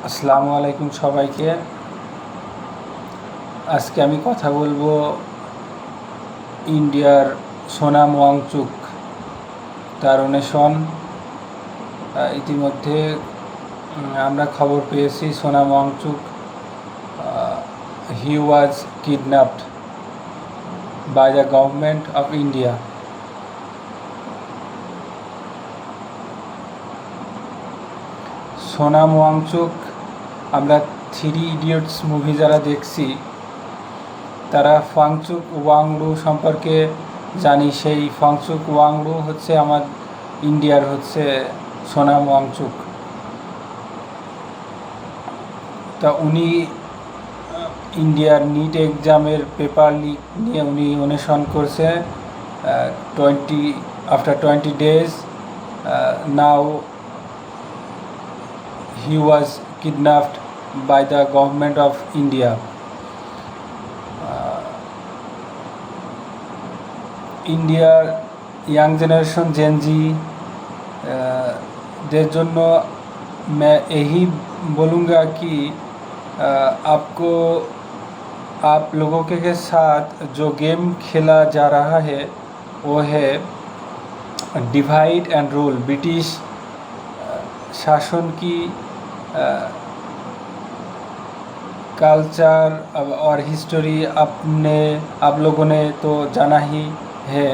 আসসালামু আলাইকুম সবাইকে। আজকে আমি কথা বলবো ইন্ডিয়ার সোনাম ওয়াংচুক তার অন্বেষণ। ইতিমধ্যে আমরা খবর পেয়েছি Sonam Wangchuk he was kidnapped by the government of India. Sonam Wangchuk, আমরা 3 ইডিয়টস মুভি যারা দেখছি তারা ফাংচুক ওয়াংডু সম্পর্কে জানি। সেই ফাংচুক ওয়াংডু হচ্ছে আমার ইন্ডিয়ার হচ্ছে সোনাম ওয়াংচুক। তা উনি ইন্ডিয়ার নিট এক্সামের পেপার লিক নিয়ে উনি অন্বেষণ করছে 20 days now he was kidnapped by the government of India. India young generation Gen Z देर जन्य मैं यही बोलूँगा कि आपको आप लोगों के साथ जो गेम खेला जा रहा है वो है डिवाइड एंड रूल। ब्रिटिश शासन की कल्चर और हिस्ट्री आप लोगों ने तो जाना ही है।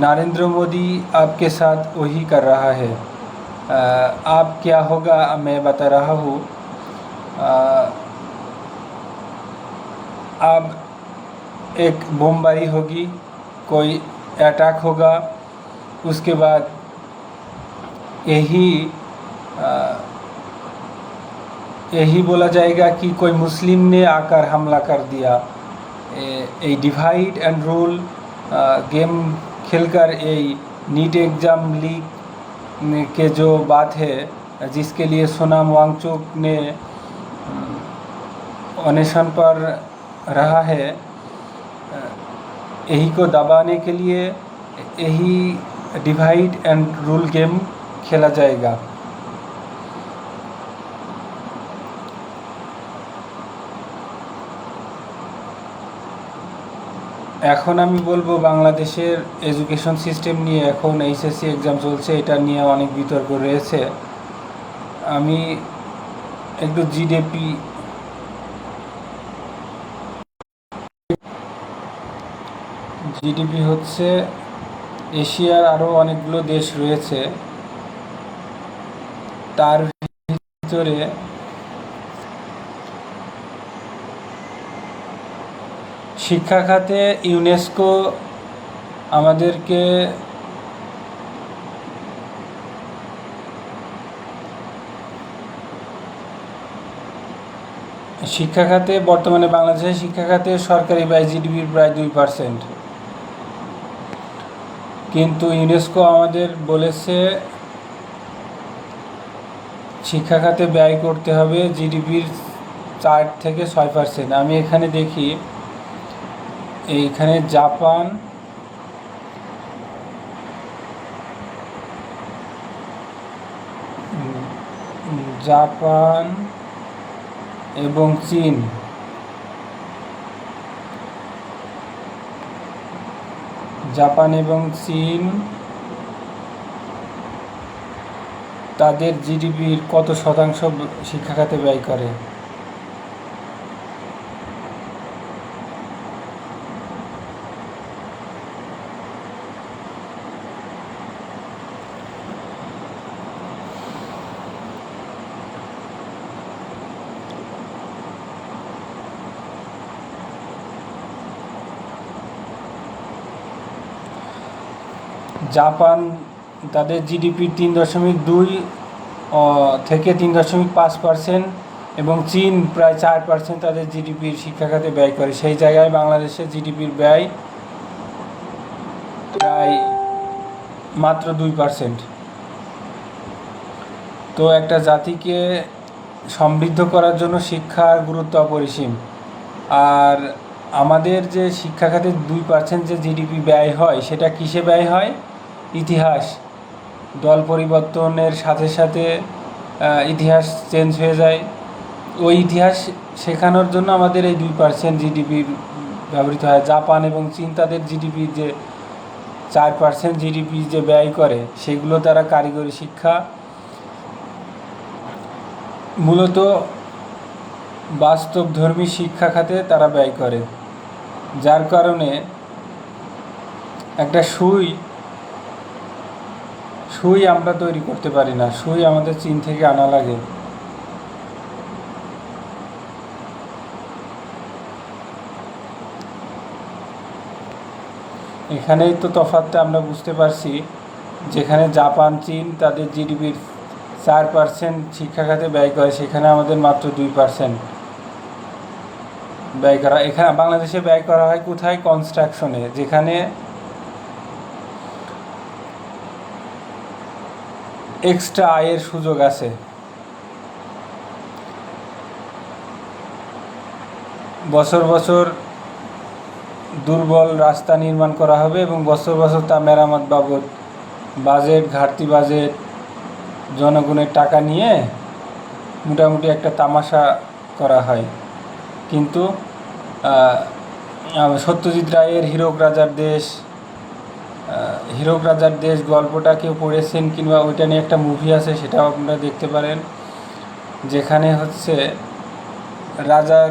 नरेंद्र मोदी आपके साथ वही कर रहा है। आप क्या होगा मैं बता रहा हूँ। अब एक बमबारी होगी, कोई अटैक होगा, उसके बाद यही बोला जाएगा कि कोई मुस्लिम ने आकर हमला कर दिया। ये डिवाइड एंड रूल गेम खेलकर ये नीट एग्ज़ाम लीक के जो बात है, जिसके लिए सोनाम वांगचुक ने अनशन पर रहा है, यही को दबाने के लिए यही डिवाइड एंड रूल गेम खेला जाएगा। এখন আমি বলবো বাংলাদেশের এডুকেশন সিস্টেম নিয়ে। এখন এইচএসসি এক্সাম চলছে, এটা নিয়ে অনেক বিতর্ক রয়েছে। আমি একটু জিডিপি হচ্ছে এশিয়ার আরও অনেকগুলো দেশ রয়েছে, তার ভিতরে শিক্ষা খাতে ইউনেস্কো আমাদেরকে শিক্ষা খাতে বর্তমানে বাংলাদেশের শিক্ষা খাতে সরকারি ব্যয় জিডিপির প্রায় 2%, কিন্তু ইউনেস্কো আমাদের বলেছে শিক্ষা খাতে ব্যয় করতে হবে জিডিপির 4 থেকে 6%। আমি এখানে দেখি, এইখানে জাপান এবং চীন, তাদের জিডিপির কত শতাংশ শিক্ষা খাতে ব্যয় করে। জাপান তাদের জিডিপির 3.2 থেকে 3.5% এবং চীন প্রায় 4% তাদের জিডিপির শিক্ষা খাতে ব্যয় করে। সেই জায়গায় বাংলাদেশের জিডিপির ব্যয় প্রায় মাত্র 2%। তো একটা জাতিকে সমৃদ্ধ করার জন্য শিক্ষার গুরুত্ব অপরিসীম। আর আমাদের যে শিক্ষা খাতে 2% যে জিডিপি ব্যয় হয়, সেটা কিসে ব্যয় হয়? ইতিহাস, দল পরিবর্তনের সাথে সাথে ইতিহাস চেঞ্জ হয়ে যায়। ওই ইতিহাস শেখানোর জন্য আমাদের এই 2% জিডিপি ব্যবহৃত হয়। জাপান এবং চীন তাদের জিডিপির যে 4% জিডিপি যে ব্যয় করে, সেগুলো তারা কারিগরি শিক্ষা, মূলত বাস্তবধর্মী শিক্ষা খাতে তারা ব্যয় করে। যার কারণে একটা সুই আমরা তৈরি করতে পারি না, সুই আমাদের চীন থেকে আনা লাগে। এখানেই তো তফাৎটা আমরা বুঝতে পারছি, যেখানে জাপান চীন তাদের জিডিপির 4% শিক্ষা খাতে ব্যয় করে, সেখানে আমাদের মাত্র 2% ব্যয় করা। এখানে বাংলাদেশে ব্যয় করা হয় কোথায়? কনস্ট্রাকশনে, যেখানে এক্সট্রা আয়ের সুযোগ আছে। বছর বছর দুর্বল রাস্তা নির্মাণ করা হবে এবং বছর বছর তা মেরামত বাবদ ঘাটতি বাজেট, জনগণের টাকা নিয়ে মোটামুটি একটা তামাশা করা হয়। কিন্তু সত্যজিৎ রায়ের হীরক রাজার দেশ গল্পটা কেউ পড়েছেন কিংবা ওইটা নিয়ে একটা মুভি আছে, সেটাও আপনারা দেখতে পারেন, যেখানে হচ্ছে রাজার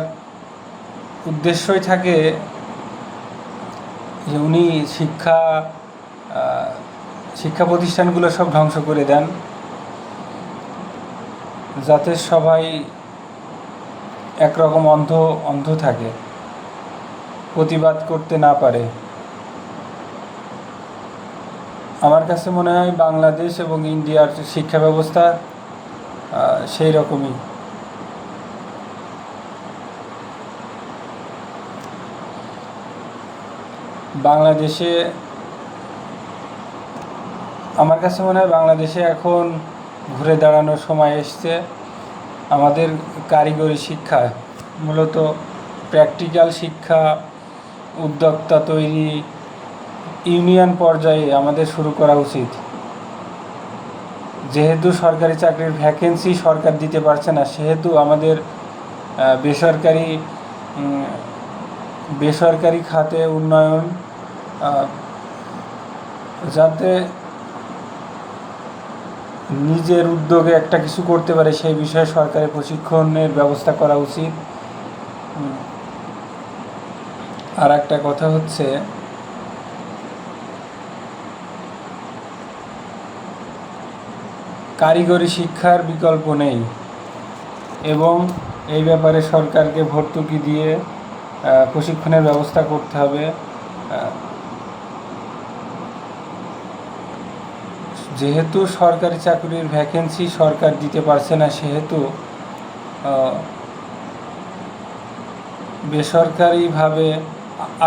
উদ্দেশ্যই থাকে যে উনি শিক্ষা প্রতিষ্ঠানগুলো সব ধ্বংস করে দেন, যাতে সবাই একরকম অন্ধ থাকে, প্রতিবাদ করতে না পারে। আমার কাছে মনে হয় বাংলাদেশ এবং ইন্ডিয়ার শিক্ষা ব্যবস্থা সেই রকমই। বাংলাদেশে আমার কাছে মনে হয় বাংলাদেশে এখন ঘুরে দাঁড়ানোর সময় এসছে। আমাদের কারিগরি শিক্ষা, মূলত প্র্যাকটিক্যাল শিক্ষা, উদ্যোক্তা তৈরি ইউনিয়ন পর্যায়ে আমাদের শুরু করা উচিত। যেহেতু সরকারি চাকরির ভ্যাকেন্সি সরকার দিতে পারছে না, সেহেতু আমাদের বেসরকারি খাতে উন্নয়ন, যাতে নিজের উদ্যোগে একটা কিছু করতে পারে সেই বিষয়ে সরকারের প্রশিক্ষণের ব্যবস্থা করা উচিত। আর একটা কথা হচ্ছে, কারিগরি শিক্ষার বিকল্প নেই এবং এই ব্যাপারে সরকারকে ভর্তুকি দিয়ে প্রশিক্ষণের ব্যবস্থা করতে হবে। যেহেতু সরকারি চাকরির ভ্যাকেন্সি সরকার দিতে পারছে না, সেহেতু বেসরকারিভাবে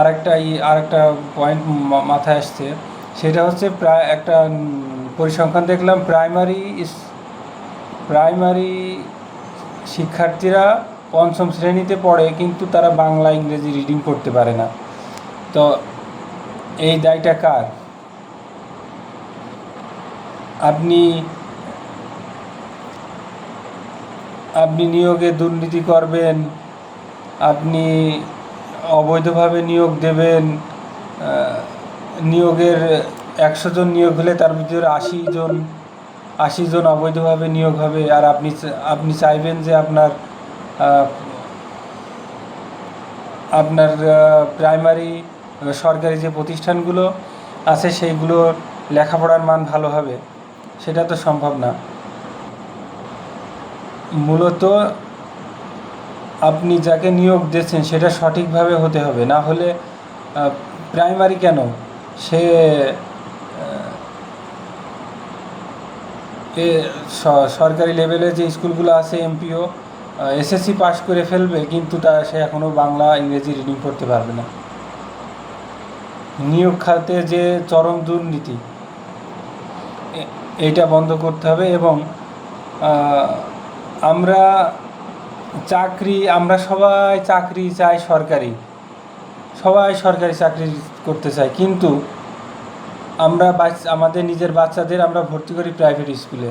আরেকটা পয়েন্ট মাথায় আসছে, সেটা হচ্ছে প্রায় একটা পরিসংখ্যান দেখলাম, প্রাইমারি শিক্ষার্থীরা 5ম শ্রেণীতে পড়ে, কিন্তু তারা বাংলা ইংরেজি রিডিং করতে পারে না। তো এই দায়টা কার? আপনি নিয়োগে দুর্নীতি করবেন, আপনি অবৈধভাবে নিয়োগ দেবেন, নিয়োগের 100 জন নিয়োগ হলে তার ভিতরে 80 জন অবৈধভাবে নিয়োগ হবে, আর আপনি চাইবেন যে আপনার প্রাইমারি সরকারি যে প্রতিষ্ঠানগুলো আছে সেইগুলোর লেখাপড়ার মান ভালো হবে? সেটা তো সম্ভব না। মূলত আপনি যাকে নিয়োগ দিচ্ছেন সেটা সঠিকভাবে হতে হবে, না হলে প্রাইমারি কেন, সে সরকারি লেভেলে যে স্কুলগুলো আছে এমপিও এসএসসি পাস করে ফেলবে, কিন্তু সে এখনও বাংলা ইংরেজি রিডিং করতে পারবে না। নিয়োগ খাতে যে চরম দুর্নীতি, এইটা বন্ধ করতে হবে। এবং আমরা সবাই চাকরি চাই, সবাই সরকারি চাকরি করতে চাই, কিন্তু আমাদের নিজের বাচ্চাদের আমরা ভর্তি করি প্রাইভেট স্কুলে।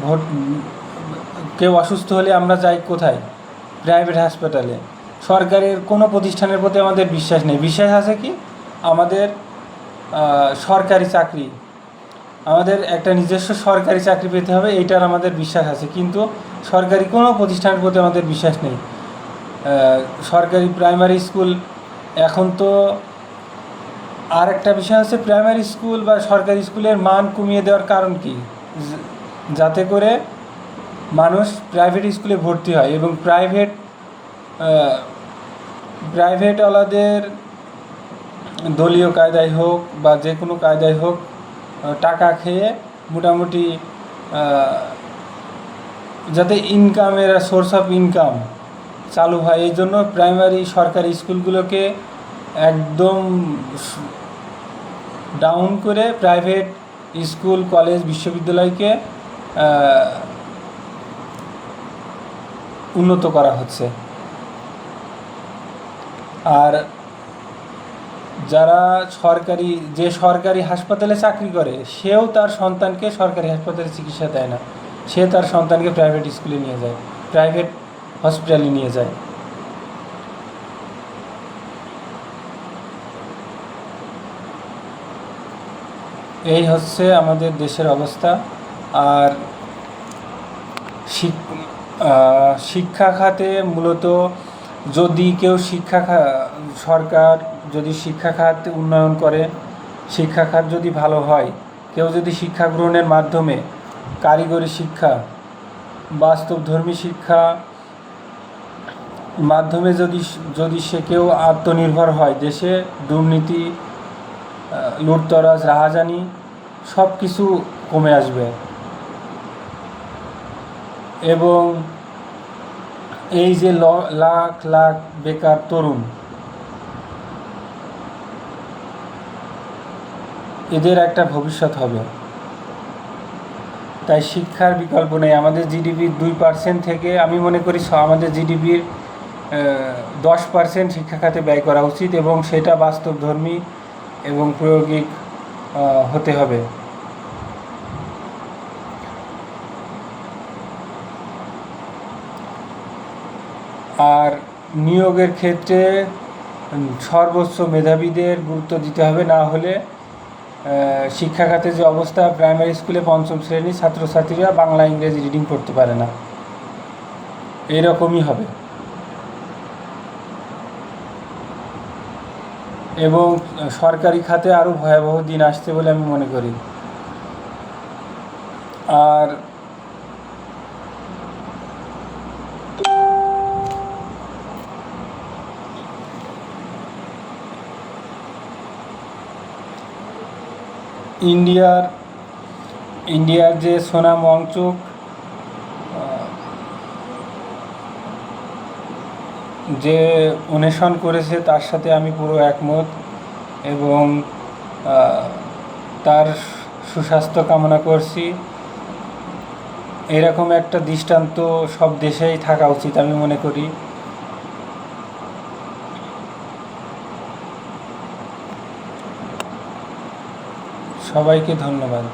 ভোট কেউ অসুস্থ হলে আমরা যাই কোথায়? প্রাইভেট হাসপাতালে। সরকারের কোনো প্রতিষ্ঠানের প্রতি আমাদের বিশ্বাস নেই। বিশ্বাস আছে কি আমাদের সরকারি চাকরি, আমাদের একটা নিজস্ব সরকারি চাকরি পেতে হবে, এইটার আমাদের বিশ্বাস আছে। কিন্তু সরকারি কোনো প্রতিষ্ঠানের প্রতি আমাদের বিশ্বাস নেই। সরকারি প্রাইমারি স্কুল এখন তো আর একটা বিষয় হচ্ছে প্রাইমারি স্কুল বা সরকারি স্কুলের মান কমিয়ে দেওয়ার কারণ কি? যাতে করে মানুষ প্রাইভেট স্কুলে ভর্তি হয় এবং প্রাইভেটওয়ালাদের দলীয় কায়দায় হোক বা যে কোনো কায়দায় হোক টাকা খেয়ে মোটামুটি যাতে ইনকামের সোর্স অফ ইনকাম চালু হয়, এই জন্য প্রাইমারি সরকারি স্কুলগুলোকে একদম ডাউন করে প্রাইভেট স্কুল, কলেজ, বিশ্ববিদ্যালয়কে উন্নত করা হচ্ছে। আর যারা সরকারি হাসপাতালে চাকরি করে সেও তার সন্তানকে সরকারি হাসপাতালে চিকিৎসা দেয় না, সে তার সন্তানকে প্রাইভেট স্কুলে নিয়ে যায়, প্রাইভেট হসপিটালে নিয়ে যায়। এই হচ্ছে আমাদের দেশের অবস্থা। আর শিক্ষা খাতে মূলত যদি কেউ সরকার যদি শিক্ষা খাত উন্নয়ন করে, শিক্ষা খাত যদি ভালো হয়, কেউ যদি শিক্ষা গ্রহণের মাধ্যমে কারিগরি শিক্ষা, বাস্তবধর্মী শিক্ষা মাধ্যমে যদি সে কেউ আত্মনির্ভর হয়, দেশে দুর্নীতি, লুটতরাজ, রাহাজানি সব কিছু কমে আসবে। এবং এই যে লাখ লাখ বেকার তরুণ, এদের একটা ভবিষ্যৎ হবে। তাই শিক্ষার বিকল্প নেই। আমাদের জিডিপির 2% থেকে আমি মনে করি আমাদের জিডিপির 10% শিক্ষা খাতে ব্যয় করা উচিত এবং সেটা বাস্তবধর্মী এবং প্রায়োগিক হতে হবে। আর নিয়োগের ক্ষেত্রে সর্বোচ্চ মেধাবীদের গুরুত্ব দিতে হবে, না হলে শিক্ষা খাতে যে অবস্থা, প্রাইমারি স্কুলে 5ম শ্রেণীর ছাত্রছাত্রীরা বাংলা ইংরেজি রিডিং করতে পারে না, এরকমই হবে। এবং সরকারি খাতে আরও ভয়াবহ দিন আসছে বলে আমি মনে করি। আর ইন্ডিয়ার যে সোনাম ওয়াংচুক যে অন্বেষণ করেছে তার সাথে আমি পুরো একমত এবং তার সুস্বাস্থ্য কামনা করছি। এরকম একটা দৃষ্টান্ত সব দেশেই থাকা উচিত আমি মনে করি। সবাইকে ধন্যবাদ।